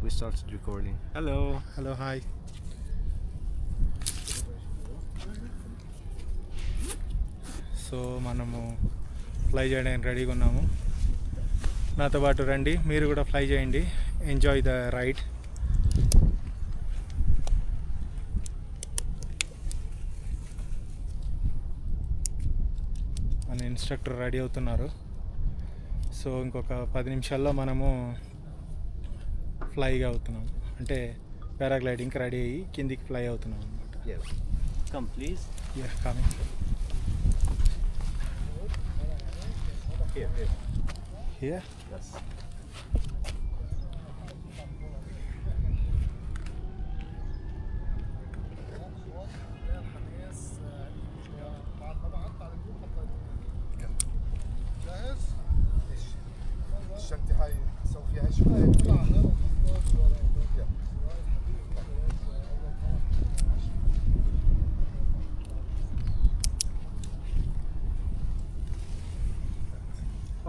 We started recording. Hello. Hello, hi. So మనము fly చేయడానికి రెడీగా ఉన్నాము. నాతో పాటు రండి, మీరు కూడా ఫ్లై చేయండి. Enjoy the ride. మన ఇన్స్ట్రక్టర్ రెడీ అవుతున్నారు. సో ఇంకొక 10 నిమిషాల్లో మనము ఫ్లైగా అవుతున్నాం, అంటే పారాగ్లైడింగ్కి రెడీ అయ్యి కిందికి ఫ్లై అవుతున్నాం అనమాట. Come please. Coming. Here. Here? Yes. الشنطة هاي نسوي فيها شوي.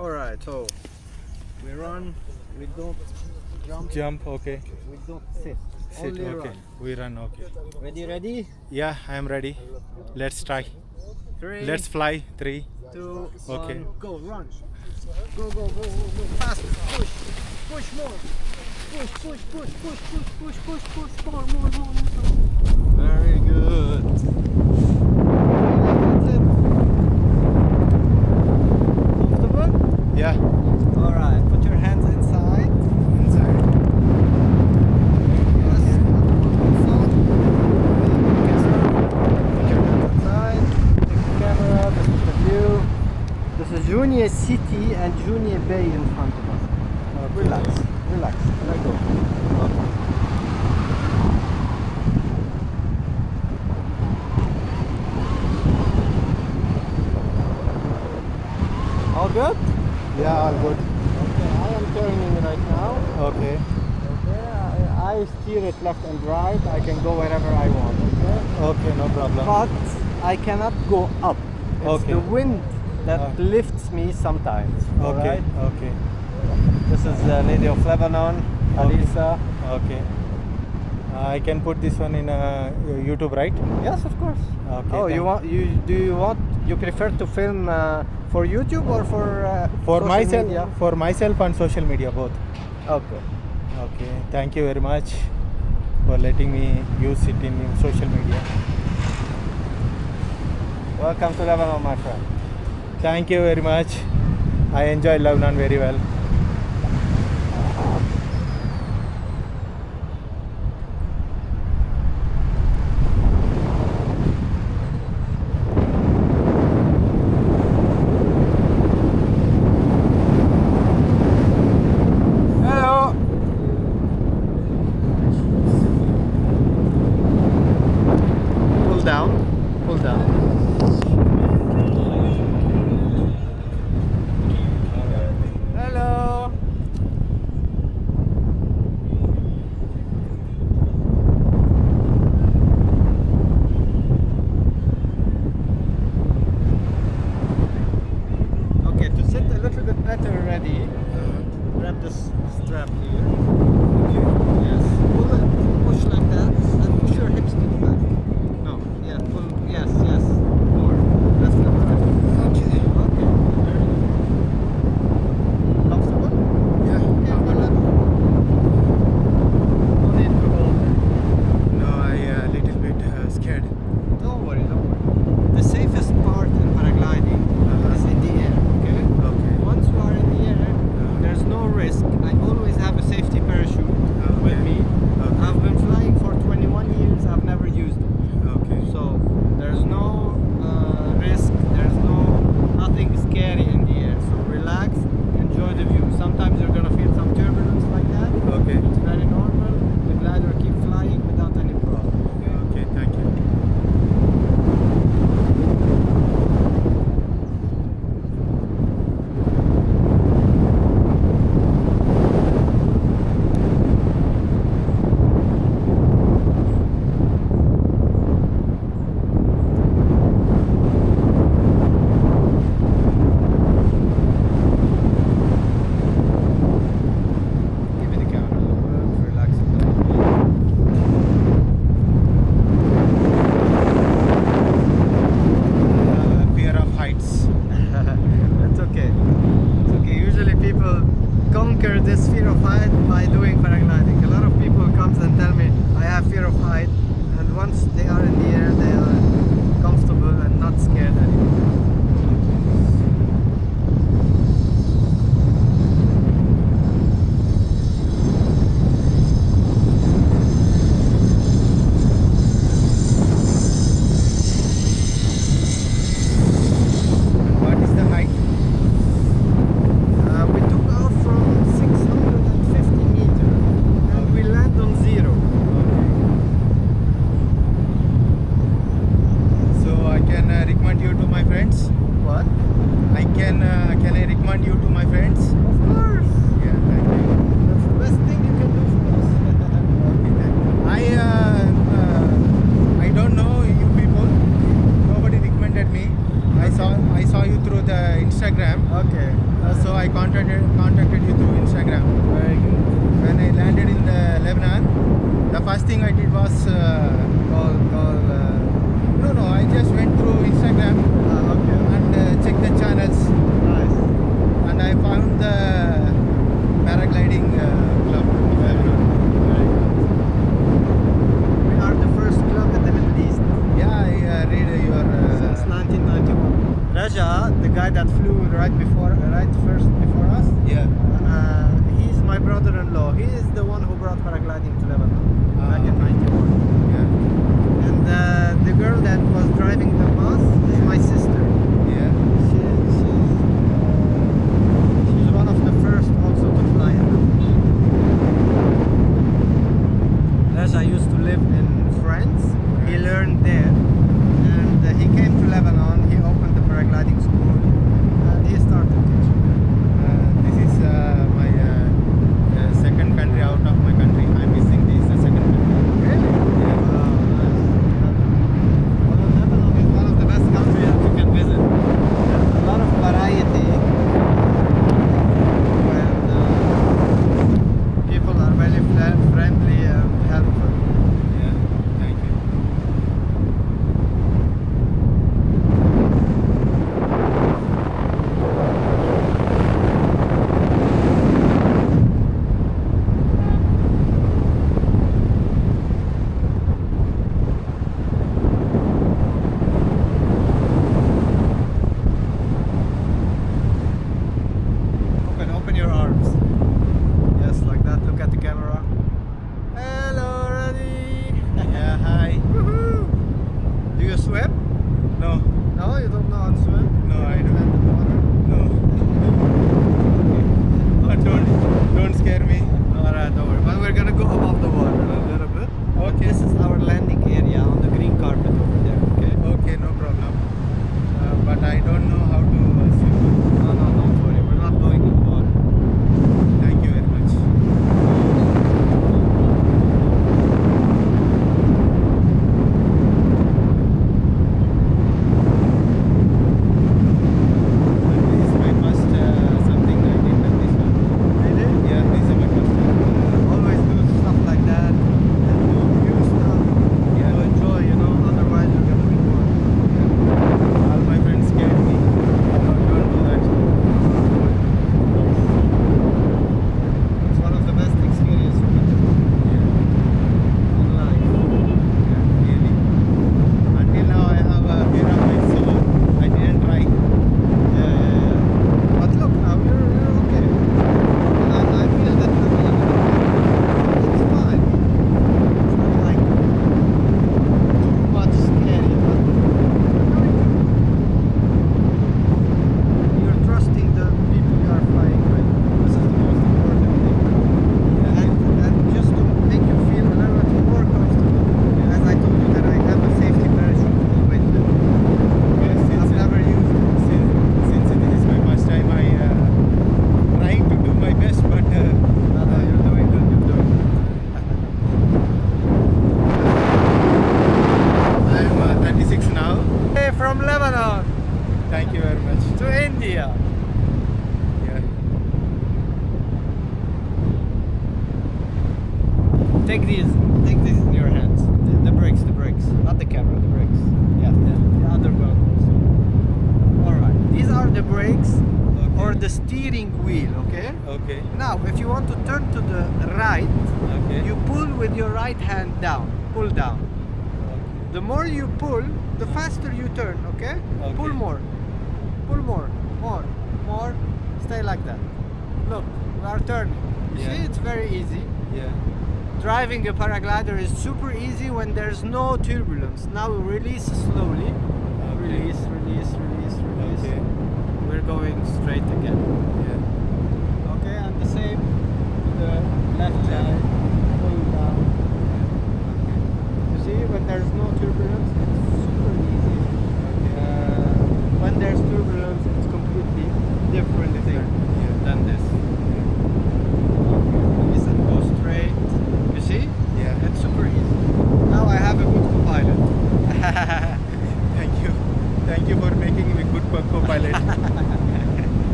Alright, so we run, we don't Jump, okay. we don't sit. Sit, Only okay. run. We run, okay. Ready? Yeah, I am ready. Let's try. 3, Let's fly. 3. 2, Okay. 1, go, run. Go. Fast, push more. Push more. Very good. That's it. Comfortable? Yeah. Alright, put your hands inside. Inside. Yes. Also, put your hands inside. Take the camera. This is the view. This is Junior City and Junior Bay in front of us. Relax. Let go. Okay. All good? Yeah, all good. Okay, I am turning right now. Okay. Okay, I steer it left and right. I can go wherever I want. Okay. Okay, no problem. But I cannot go up. It's Okay. the wind that lifts me sometimes. Okay. Alright? Okay. This is the Lady of Lebanon, Alisa. Okay. I can put this one in YouTube, right? Yes, of course. Okay. Oh, you prefer to film for YouTube or for For social myself, media? for myself and social media both. Okay. Okay. Thank you very much for letting me use it in social media. Welcome to Lebanon, my friend. Thank you very much. I enjoy Lebanon very well. Hello. Pull down. Hello. thing I did was no, I just went through Instagram Okay. and checked the channels, Nice. and I found the paragliding club of Lebanon. Very good. We are the first club in the Middle East Yeah, I read your since 1991. Raja, the guy that flew right first before us, yeah. he's my brother-in-law. He is the one who brought paragliding to Lebanon back in Okay. 91. Yeah. And the girl that was driving the bus is my sister. Yeah. She's one of the first also to fly in Lebanon. Raja used to live in France. He Right. learned there, and he came to Lebanon. He opened the paragliding school, and he started teaching. This is my second country out of my country. I'm missing this second country. Really? Yeah. Wow, nice. Well, Lebanon is one of the best countries that you can visit. There's a lot of variety, and people are very friendly and helpful. Yeah. Thank you. Open your arms. Yes, like that. Look at the camera. Hello, Rani. Yeah. Hi. Woohoo! Do you swim? No. No, you don't know how to swim. No, You I don't don't. stand in the water? No. But don't scare me. Alright, don't worry. But we're gonna go above the water a little bit. Okay. This is our landing area on the green carpet over there. Okay. Okay, no problem. But I don't know how to swim. No, don't worry. We're not going in the water. Thank you very much. This is my first something I did like this one. Really? Yeah, this is my first time. Always do stuff like that and do new stuff Yeah. to enjoy, you know. Otherwise, you're gonna be bored. All my friends scared me. No, don't do that. It's one of the best experiences you can do Yeah, in life. yeah, really. Until now I have a fear of it, so I didn't try. Yeah. But look, now you're okay. And I feel that you're gonna be okay. It's fine. It's not like too much scary, but you're trusting the people you are flying with. This is the most important thing. And just to make you feel a little bit more comfortable, as I told you that I have a safety parachute with me. Okay, I've never used it. since this is my first time, I trying to do my best, but No, you're doing good, you're doing good. I'm 36 now. Hey, from Lebanon Thank you very much. to India. Yeah. Take these in your hands. The brakes, not the camera, the brakes. Yeah, the other one also. All right, these are the brakes or the steering wheel. Okay. Okay. Now, if you want to turn to the right, Okay. you pull with your right hand down. Pull down. The more you pull, the faster you turn. Okay. Okay. Pull more. Pull more. More. Stay like that. Look, we are turning. You Yeah. see, it's very easy. Yeah. Driving a paraglider is super easy when there's no turbulence. Now we release slowly. Okay. Release. Okay. We're going straight again. Yeah. Okay, and the same to the left side. Pull down. You see, when there's no turbulence, it's super easy. When there's turbulence, it's completely different thing Yeah. than this. Okay, release and go straight. You see? Yeah. It's super easy. Now I have a good co-pilot. Thank you for making me good co-pilot.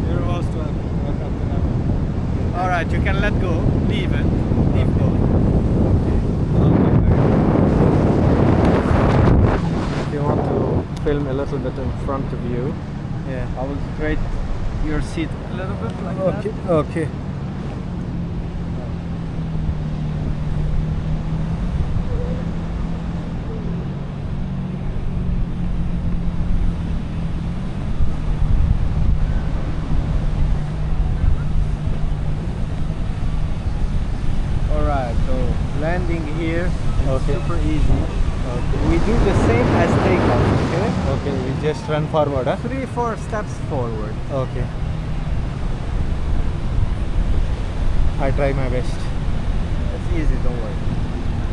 You're most welcome. Welcome to Lebanon. Alright, you can let go. Leave it. Leave go. little bit in front of you. Yeah. I will straight your seat a little bit like Okay. that. Okay. Alright, so landing here is Okay. super easy. Okay. We do the same as takeoff, okay? Okay. We just run forward. Huh? 3-4 steps forward. Okay. I try my best. It's easy, don't worry.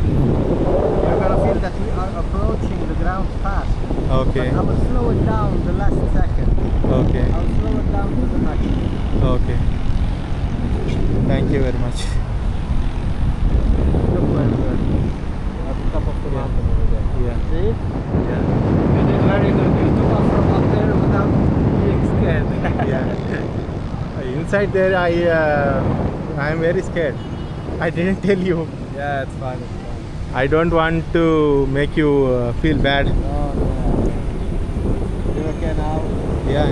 You're gonna feel that we are approaching the ground fast. Okay. But I will slow it down the last second. Okay. I'll slow it down to the max. Okay. Thank you very much. Look where we're at the top of the Yeah. mountain over there. Yeah. See? Yeah. You did very good. You took off from up there without being scared. Yeah. Inside there, I am very scared. I didn't tell you. Yeah, it's fine. It's fine. I don't want to make you feel bad. No, no. You're okay now? Yeah.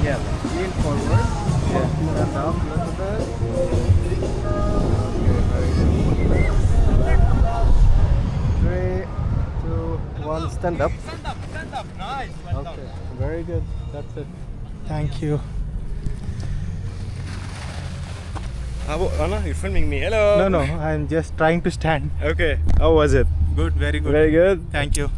Yeah. Lean forward. Yeah. Stand up a little bit. Okay, very good. 3, 2, 1, stand up. Stand up. Nice. Well Okay, very good. That's it. Thank you. Anna, you're filming me. Hello. No, I'm just trying to stand. Okay. How was it? Good, very good. Very good. Thank you.